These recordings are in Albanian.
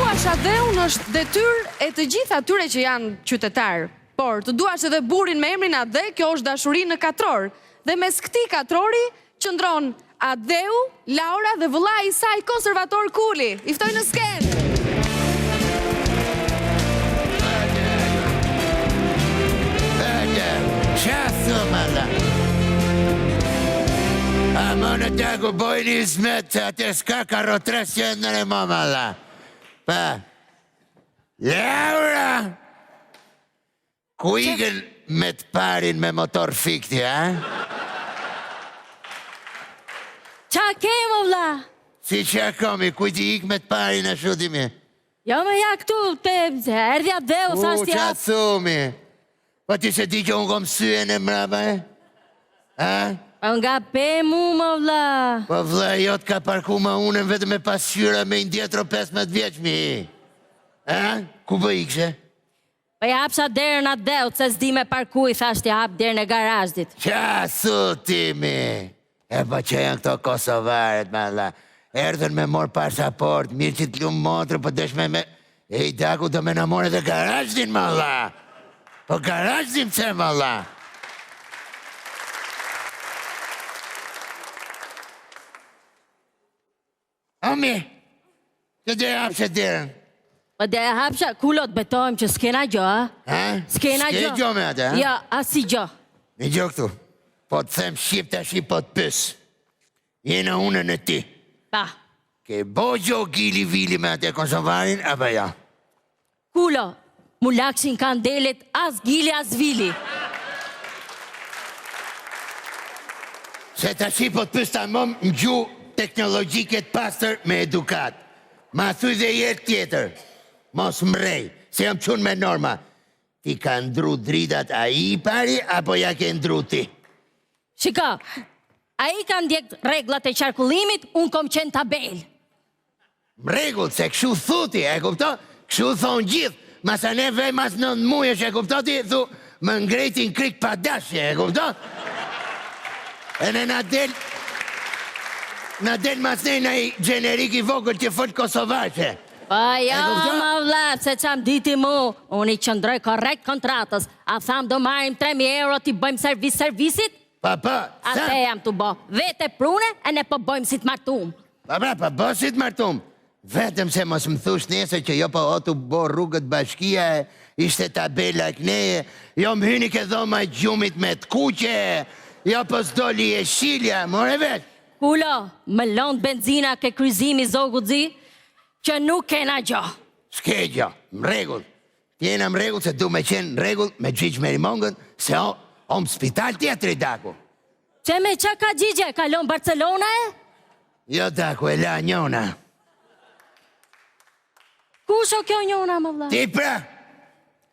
duash atë unë është detyrë e të gjithë atyre që janë qytetarë. Por të duash edhe burrin me emrin Adhe, kjo është dashuri në katror. Dhe mes këtij katrori qëndron Adheu, Laura dhe vëllai i saj konservator Kuli. I ftoj në skenë. A më në Dagu bojnë i zmet, atë s'ka karotres që në në mamalla. Pa, Laura, ku ikën me të parin me motor fikti, a? Qa kemë, vla? Si qa komi, ku ti ikë me të parin a shudimi? Jo me ja këtu, te erdhja Adheu, thashti qa thumi? Po ti se di që unë kom syën e mraba, e? A? Nga pe mu, më vla. Po vla, jo t'ka parku ma unën vetë me pasqyra me indjetro 15 vjeqmi. A? Ku bë ikëshe? Po ja hapsha derën Adheu, se s'di me parku i thashti hap derën e garazhdit. Qa thutimi? E po që janë këto Kosovaret, ma la. Erdhen me mor pasaport, mirë që t'lumë motrë, po dëshme me... E i Dagu do me në more dhe garazhdin, ma la. Po garazhdin që, ma la. Omi, që dhe hapshe derën? Po dhe hapsha, kulot betojmë që s'kena gjo, a? Ha? S'kena gjo. S'ke gjo me atë, ha? Ja, asi gjo. Një gjo këtu, po të them shqip të shqip po të pës. Jena unë në ti. Pa. Ke bo gjo gili vili me atë Kosovarin, apo ja? Kulo, mu laksin kandelet as gili as vili. Se të shqip po të pës të mëm në gju teknologjike të pastër me edukat. Ma thuj dhe jetë tjetër. Mos mrej, se jam qunë me norma. Ti ka ndru dritat a i pari, apo ja ke ndru ti? Shiko, a i ka ndjek reglat e qarkullimit, unë kom qenë tabel. Mregull, se këshu thuti, e kupto? Këshu thonë gjithë. Masa ne vej mas 9 mujesh, e kupto ti? Thu, më ngrejtin krik pa dashje, e kupto? E ne na del mas ne i generik i vogël që fëtë Kosovarqe. Pa ja, ma vla, se qam diti mu, unë i qëndroj korrekt kontratës. A tham do marim 3.000 euro t'i bëjmë servisit? Pa, a te jam t'u bo. Vete prune, e ne po bëjmë si t'martum. Pa, bo si t'martum. Vetëm se mos më thush nesër që jo po o t'u bo rrugët bashkia, ishte tabela këneje, jo më hyni ke dhoma gjumit me t'kuqe, jo po s'doli e shilja, more veç. Kulo, më lënd benzina ke kryzimi zogu zi, që nuk kena gjo. S'ke gjo, m'regull. T'jena m'regull se du me qenë m'regull me Gjigj Merimongën, se o më spital tjetëri, Daku. Që me që ka Gjigje, kalon Barcelona e? Jo, Daku, e la njona. Kusho kjo njona, më vla? Ti pra?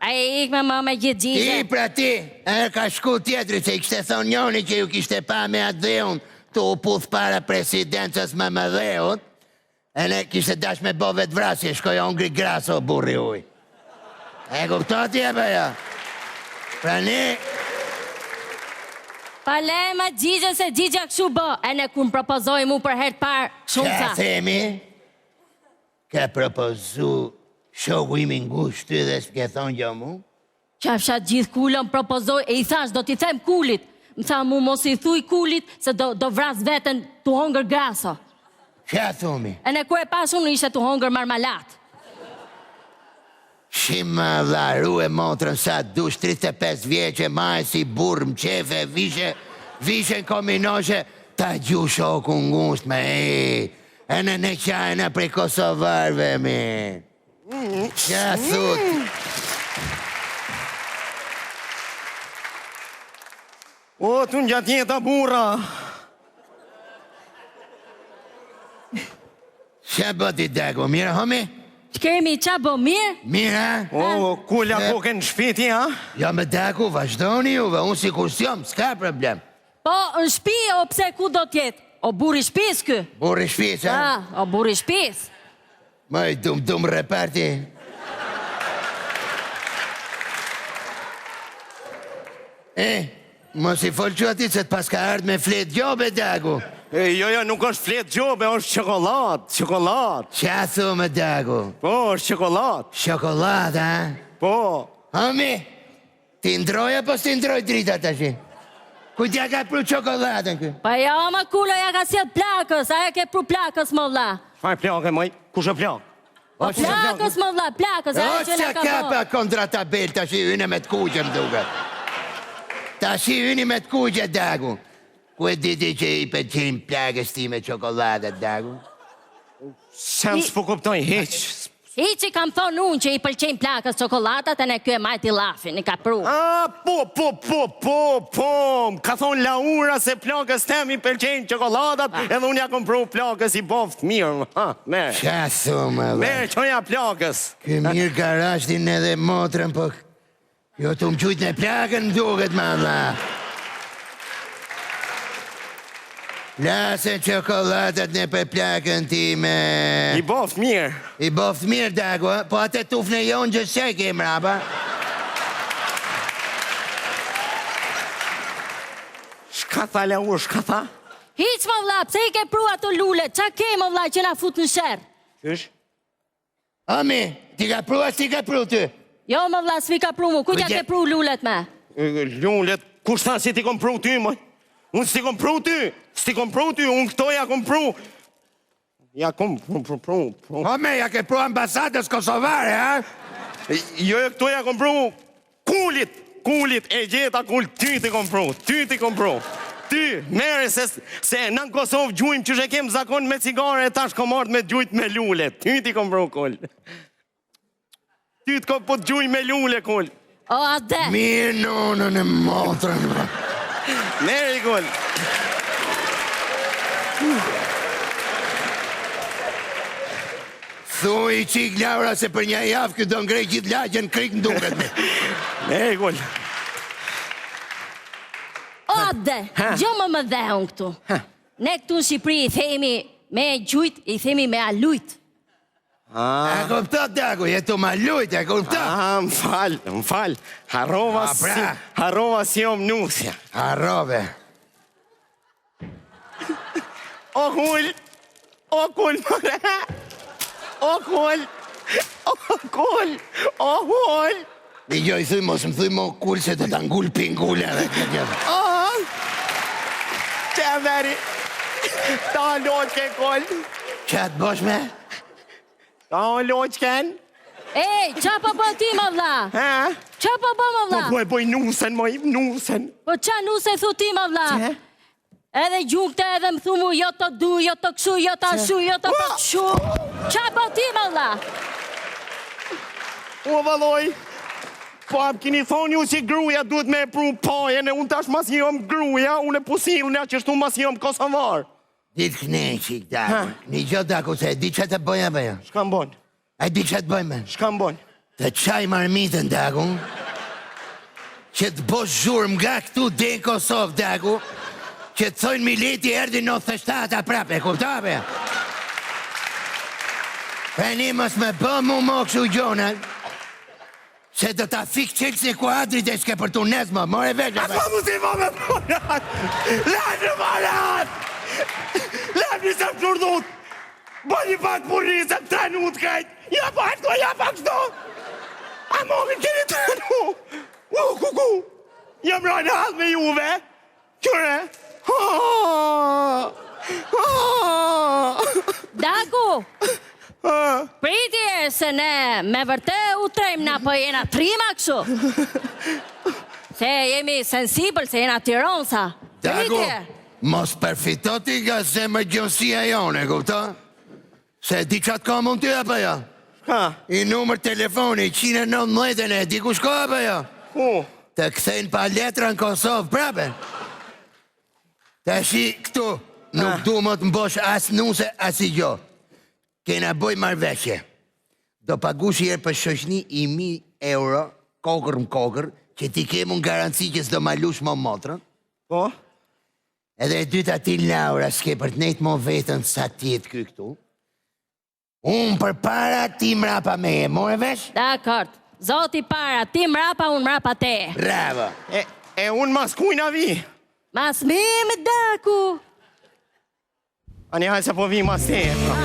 A i ikme më me gjithë Gjigje. Ti pra ti, e ka shku tjetëri, se i kishte thonë njoni që ju kishte pa me atë dheun, të u puth para presidencës me më dheut, e ne kishte dash me bo vetë vrasje, shkoj ongri graso burri uj. E kuptoti e bëja? Pra ne... Palema Gjigje se Gjigja këshu bë, e ne ku më propozoj mu për herë parë shumë sa. Qa themi? Ka propozu shoku imi ngusht ty dhe s'ke thonë gjo mu? Qafsha gjithë Kulën propozoj, e i thash do t'i them Kulit. Më tha mu mos i thuj Kulit se do vras veten t'u hongër graso. Qa thumi? E ne ku e pas unë ishte t'u hongër marmalat. Shima dharu e motrën sa dush 35 vjeqe, maj si burë më qefe, vishe në kominoshe, ta gju shoku ngusht me e në qajna prej Kosovarve mi. Qa thut? O, të në gjatë jeta bura. Qa bëti Dagu, mirë homi? Shkemi qa bo mirë? Mirë, ha? O, kulla koke në shpiti, ha? Ja me Dagu, vazhdoni juve, unë si kur s'jom, s'ka problem. Po, në shpi o pse ku do tjetë? O buri shpis kë? Burri shpis, ha? O buri shpis. Mëj, dum reparti. Mos i folë që ati se t'pas ka ardhë me fletë gjobe, Dagu. Jo, nuk është fletë gjobe, është çokoladë. Qa thumë, Dagu? Po, është çokoladë. Shokoladë, ha? Po. Ami, ti ndroj apo s'ti ndroj drita të shi? Kujtja ka pru çokoladën kë? Pa ja, ma kulo, ja ka sjell plakës, a e ke pru plakës, më vlla. Faj plakë, moj, kush e plakë? Plakës, më vlla, plakës, a e që Oqa në ka ka bo. pa kontra tabel të shi yne me të kuqe më duke. Ta shi yne me të kuqe, Dagu. Ku e diti që i pëlqim plakës ti me çokoladët, Dagu? Sem s'po kuptoj, heq. I që kam thonë unë që i pëlqejnë plakës çokoladat, e ne kjo e majti lafin, i ka pru. Po, ka thonë Laura se plakës tem i pëlqejnë çokoladat, edhe unë ja kom pru plakës i boft mirë. Ha, merë. Qa thumë, dhe? Merë, qoja plakës. Kë mirë ka rashtin edhe motrën, po jo të më qujtë në plakën më duket, mama. Lase çokoladët në për plakën ti me... I boft mirë. I boft mirë, Dagu, ha? Po atë tuf në jonë gjëse ke mrapa. Shka tha Laura, shka tha? Hiq, më vlla, pse i ke pru ato lule, qa ke, më vlla, që na fut në sherë? Qysh? Ami, ti ka pru, as ti ka pru ty? Jo, më vlla, s'vi ka pru mu, kujtja ke pru lulet me? Lullet, kush tha si ti kom pru ty, moj? Unë s'ti kom pru ty, unë këto ja kom pru. Ja kom pru. Ome, ja ke pru ambasadës kosovare, ha? Jo, këto ja kom pru kulit, e gjeta kull, ty ti kom pru. Ty, mere se në Kosovë gjujmë që shë kem zakon me cigare e tash kom ardhë me gjujt me lule. Ty ti kom pru kull. Ty ti kom po të gjuj me lule kull. O, ade. Mirë nonën e motrën. Mere kull. Thuj i qik Laura se për një javë këtë do ngrej gjithë lagjen krik në duket me. Mere kull. O, ade, gjo më dhe unë këtu. Ne këtu në Shqipëri i themi me gjujt, i themi me alujt. A kuptot, Dagu, jetu ma lujt, a kuptot? Më fal. Harova si om nusja. Harove. O kull, mëre. O kull. I gjoj, thuj mos më thuj mo kull se të t'angull pingull edhe këtë gjithë. Që e veri. Ta loqe kull. Qa të bosh me? Ta loqen. Ej, qa po po ti, më vlla? Qa po po, më vlla? Po e boj nusen, moj, nusen. Po qa nuse thu ti, më vlla? Edhe gjukte edhe më thumu, jo të du, jo të këshu, jo të ashu, jo të përkëshu. Qa po ti, më vlla? O valoj, po am kini thonë ju si gruja duhet me e pru pajen e unë tash mas jom gruja, unë e pusilë në që shtu mas jom kosovar. Ditë këne qik, Dagu. Një gjo, Dagu, se di që të bëja bëja. Shka më bon? A di që të bëj me? Shka më bon? Të qaj marmitën, Dagu. Që të bosh zhurëm nga këtu dhe në Kosovë, Dagu. Që të thojnë Mileti erdi 97 prape, kuptave? E një mos me bë mu më këshu gjona. Se do t'a fik qëllës e kuadrit e shke për tu nesë më, more veç. A mu si më me përonat! Lani mërat! Lani se më qurdut! Bëni pak purri se më trenu të kajt! Ja pak këto! A momi keni trenu! Kuku! Jam rani halë me juve! Qëre! Dagu! Pritje se ne me vërte u trejmë na po jena trima këshu. Se jemi sensibël, se jena tironsa. Dagu, Pritje. mos përfitoti nga zemër gjënësia jone, kupto? Se di qatë ka mund ty apo jo? Ka? I numër telefoni 119 e di ku shko apo jo? Ku? Të kthejnë pa letra në Kosovë, prape. Të shi këtu, nuk du më të mbosh as nuse, as i gjo. Kena boj marveshje. Do pagush herë për shoqni 1000 euro, kokër më kokër, që ti kemë unë garanci që s'do ma lush më motrën. Po? Edhe e dyta ti, Laura, s'ke për të nejtë më vetën sa tjetë ky këtu. Unë për para, ti mrapa me e, more vesh? Dakord. Zoti para, ti mrapa, unë mrapa te. Bravo. E unë mas kujna vi. Mas mimi, Daku. Ani hajde se po vim as te.